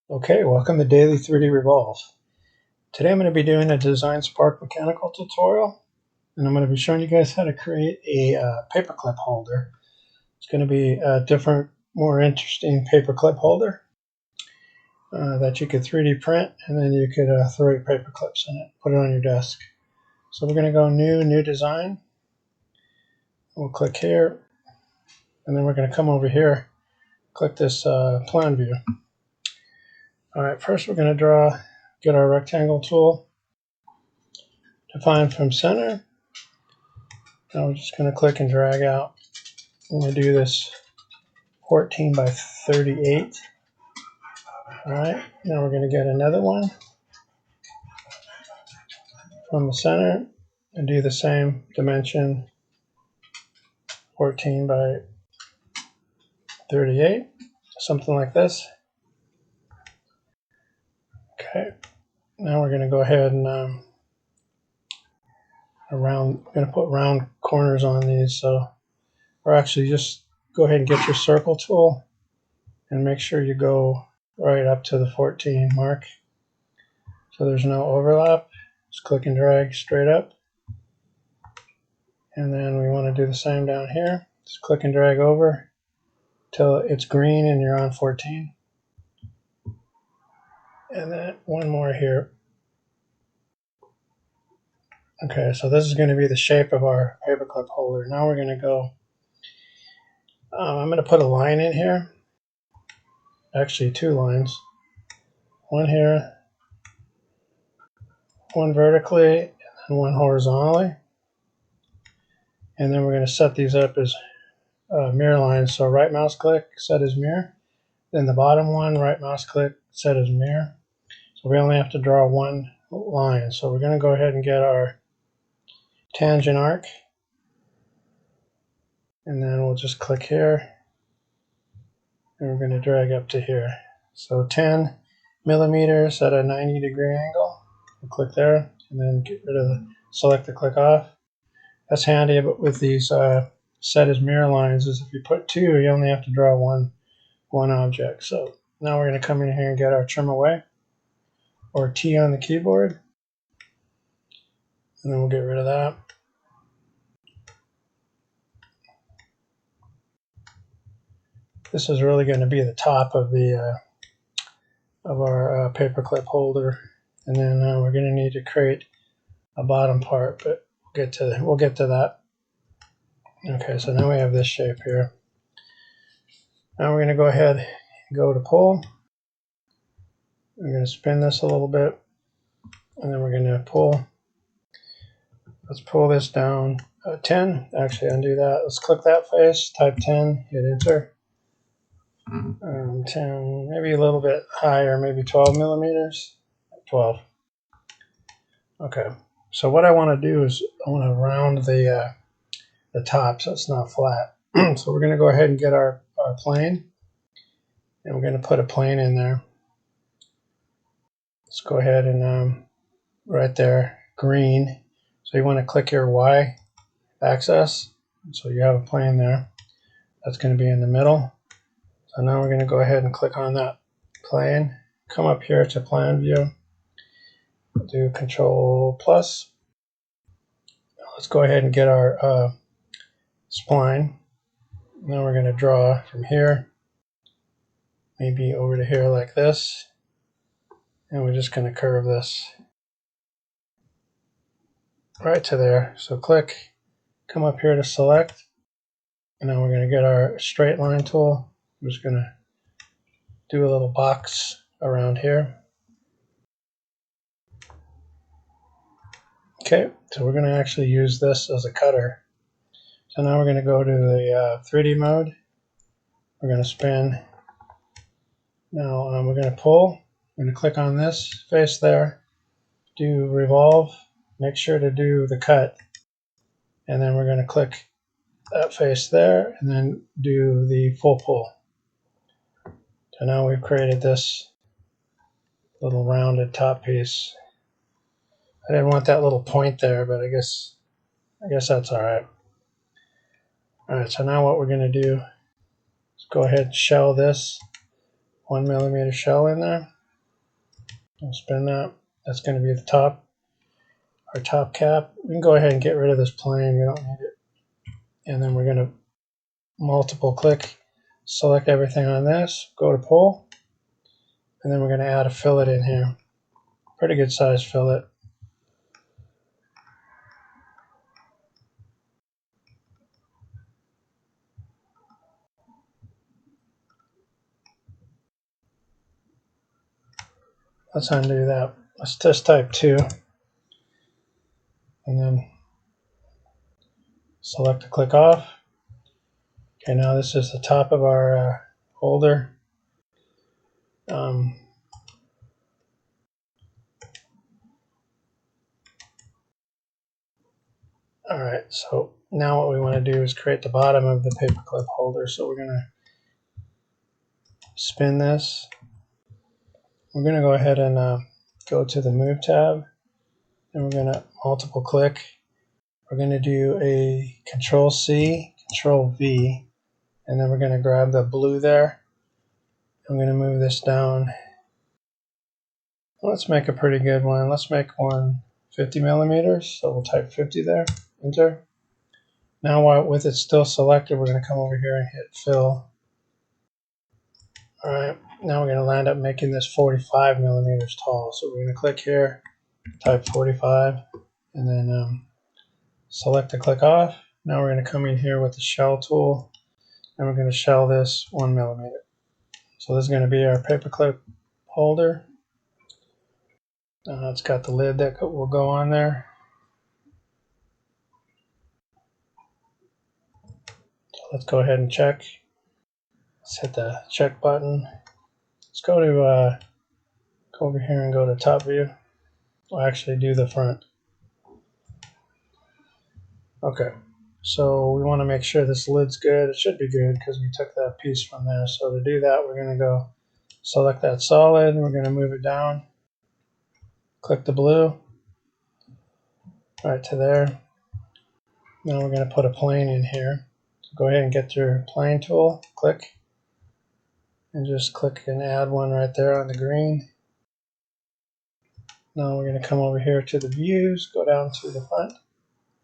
Okay, welcome to Daily 3D Revolve. Today I'm going to be doing a Design Spark Mechanical tutorial, and I'm going to be showing you guys how to create a paperclip holder. It's going to be a different, more interesting paperclip holder that you could 3D print, and then you could throw your paperclips in it, put it on your desk. So we're going to go New Design. We'll click here, and then we're going to come over here, click this plan view. All right, first we're going to get our rectangle tool, define from center. Now we're just going to click and drag out. I'm going to do this 14 by 38. All right, now we're going to get another one from the center and do the same dimension, 14 by 38, something like this. Okay, now we're going to go ahead and we're going to put round corners on these. Or actually just go ahead and get your circle tool and make sure you go right up to the 14 mark so there's no overlap. Just click and drag straight up. And then we want to do the same down here. Just click and drag over till it's green and you're on 14. And then one more here. Okay, so this is going to be the shape of our paperclip holder. Now we're going to go, I'm going to put a line in here. Actually, two lines. One here, one vertically, and one horizontally. And then we're going to set these up as mirror lines. So right mouse click, set as mirror. Then the bottom one, right mouse click, set as mirror. So we only have to draw one line. So we're going to go ahead and get our tangent arc. And then we'll just click here. And we're going to drag up to here. So 10 millimeters at a 90-degree angle. We'll click there and then get rid of select the click off. That's handy, but with these set as mirror lines is if you put two, you only have to draw one object. So now we're going to come in here and get our trim away, or T on the keyboard, and then we'll get rid of that. This is really going to be the top of the of our paperclip holder, and then we're going to need to create a bottom part, but we'll get to that. Okay, so now we have this shape here. Now we're going to go ahead and go to pull. We're going to spin this a little bit, and then we're going to pull. Let's pull this down 10. Actually, undo that. Let's click that face, type 10, hit enter. 10, maybe a little bit higher, maybe 12 millimeters. 12. Okay. So what I want to do is I want to round the top so it's not flat. So we're going to go ahead and get our plane, and we're going to put a plane in there. Let's go ahead and right there, green. So you want to click your Y axis. So you have a plane there. That's going to be in the middle. So now we're going to go ahead and click on that plane. Come up here to plan view. Do Control plus. Let's go ahead and get our spline. Now we're going to draw from here, maybe over to here like this. And we're just going to curve this right to there. So click, come up here to select. And now we're going to get our straight line tool. I'm just going to do a little box around here. Okay, so we're going to actually use this as a cutter. So now we're going to go to the 3D mode. We're going to spin. Now we're going to pull. We're going to click on this face there. Do revolve. Make sure to do the cut. And then we're going to click that face there and then do the full pull. So now we've created this little rounded top piece. I didn't want that little point there, but I guess that's all right. All right, so now what we're going to do is go ahead and shell this 1 millimeter shell in there. We'll spin that. That's going to be the top, our top cap. We can go ahead and get rid of this plane. We don't need it. And then we're going to multiple click, select everything on this, go to pull, and then we're going to add a fillet in here. Pretty good size fillet. Let's undo that. Let's test type 2. And then select the click off. Okay, now this is the top of our holder. Alright, so now what we want to do is create the bottom of the paperclip holder. So we're going to spin this. We're going to go ahead and go to the Move tab, and we're going to multiple click. We're going to do a Control C, Control V, and then we're going to grab the blue there. I'm going to move this down. Let's make a pretty good one. Let's make one 50 millimeters. So we'll type 50 there, enter. Now with it still selected, we're going to come over here and hit fill. All right, now we're going to land up making this 45 millimeters tall. So we're going to click here, type 45, and then select the click off. Now we're going to come in here with the shell tool, and we're going to shell this 1 millimeter. So this is going to be our paperclip holder. It's got the lid that will go on there. So let's go ahead and check. Let's hit the check button. Let's go to go over here and go to top view. We'll actually do the front. Okay, so we want to make sure this lid's good. It should be good because we took that piece from there. So to do that, we're going to go select that solid, and we're going to move it down. Click the blue right to there. Now we're going to put a plane in here. So go ahead and get your plane tool, click, and just click and add one right there on the green. Now we're going to come over here to the views, go down to the front.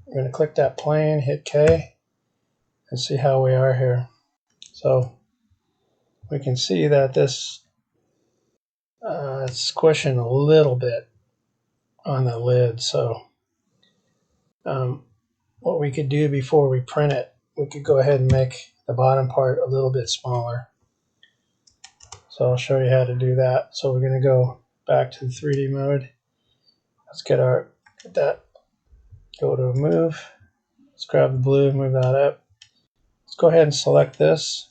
We're going to click that plane, hit K, and see how we are here. So we can see that this it's squishing a little bit on the lid. So what we could do before we print it, we could go ahead and make the bottom part a little bit smaller. So I'll show you how to do that. So we're going to go back to the 3D mode. Let's get that, go to move. Let's grab the blue, move that up. Let's go ahead and select this.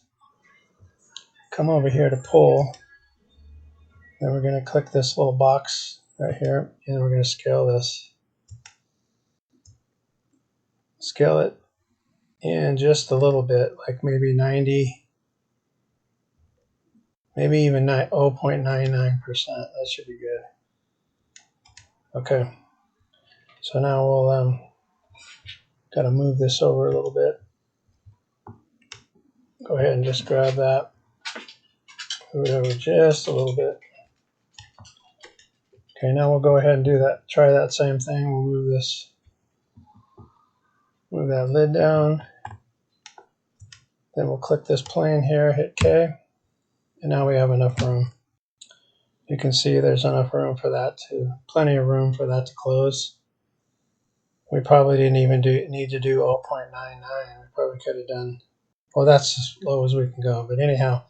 Come over here to pull. Then we're going to click this little box right here, and we're going to scale this. Scale it in just a little bit, like maybe 90, maybe even 0.99%. That should be good. Okay. So now we'll got to move this over a little bit. Go ahead and just grab that. Move it over just a little bit. Okay, now we'll go ahead and do that. Try that same thing. We'll move this, move that lid down. Then we'll click this plane here, hit K, and now we have enough room. You can see there's enough room for that plenty of room for that to close. We probably didn't even need to do 0.99. We probably could have done, well, that's as low as we can go. But anyhow,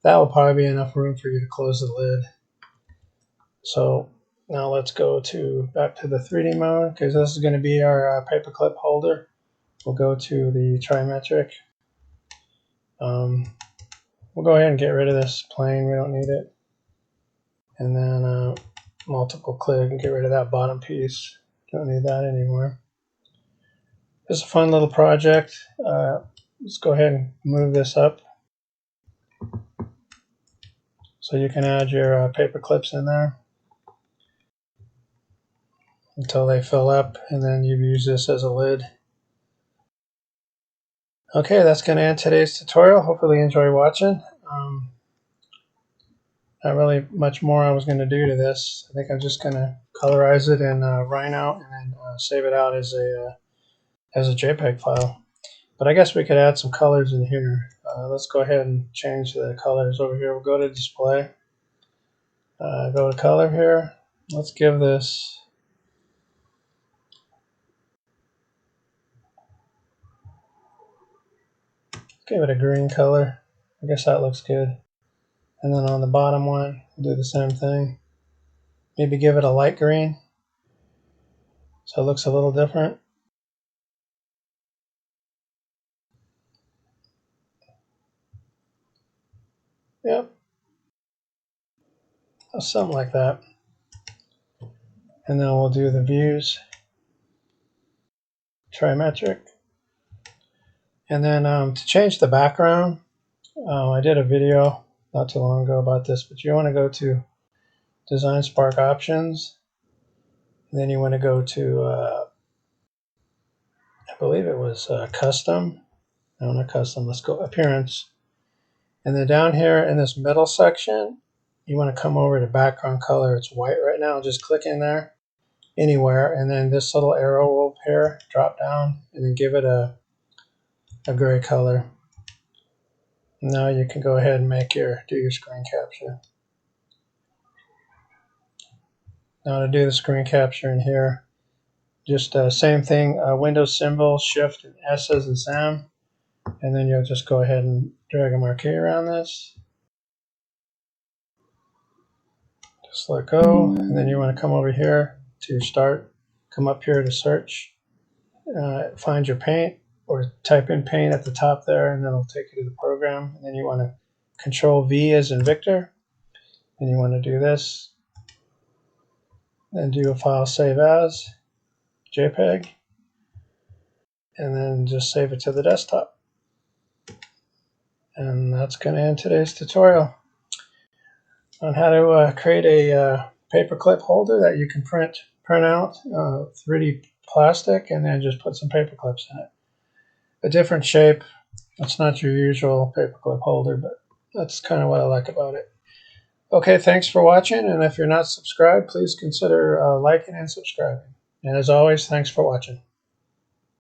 that will probably be enough room for you to close the lid. So now let's go back to the 3D mode, because this is going to be our paperclip holder. We'll go to the trimetric. We'll go ahead and get rid of this plane. We don't need it. And then multiple click and get rid of that bottom piece. Don't need that anymore. It's a fun little project. Let's go ahead and move this up so you can add your paper clips in there until they fill up, and then you use this as a lid. Okay, that's going to end today's tutorial. Hopefully you enjoy watching. Not really much more I was going to do to this. I think I'm just going to colorize it in Rhino and then save it out as a JPEG file. But I guess we could add some colors in here. Let's go ahead and change the colors over here. We'll go to display. Go to color here. Let's give this give it a green color. I guess that looks good. And then on the bottom one, we'll do the same thing. Maybe give it a light green so it looks a little different. Yep, something like that. And then we'll do the views, trimetric. And then to change the background, I did a video not too long ago about this, but you want to go to Design Spark Options, and then you want to go to, I believe it was Custom. No, not Custom. Let's go Appearance. And then down here in this middle section, you want to come over to background color. It's white right now. Just click in there anywhere, and then this little arrow will appear, drop down, and then give it a gray color. Now you can go ahead and do your screen capture. Now to do the screen capture in here, just same thing, Windows symbol, Shift and S as in Sam, and then you'll just go ahead and drag a marquee around this. Just let go, and then you want to come over here to your start, come up here to search, find your paint, or type in paint at the top there, and then it'll take you to the program. And then you want to Control V as in Victor, and you want to do this, then do a file save as JPEG, and then just save it to the desktop. And that's going to end today's tutorial on how to create a paperclip holder that you can print out 3D plastic and then just put some paper clips in it. A different shape. It's not your usual paperclip holder, but that's kind of what I like about it. Okay, thanks for watching, and if you're not subscribed, please consider liking and subscribing. And as always, thanks for watching.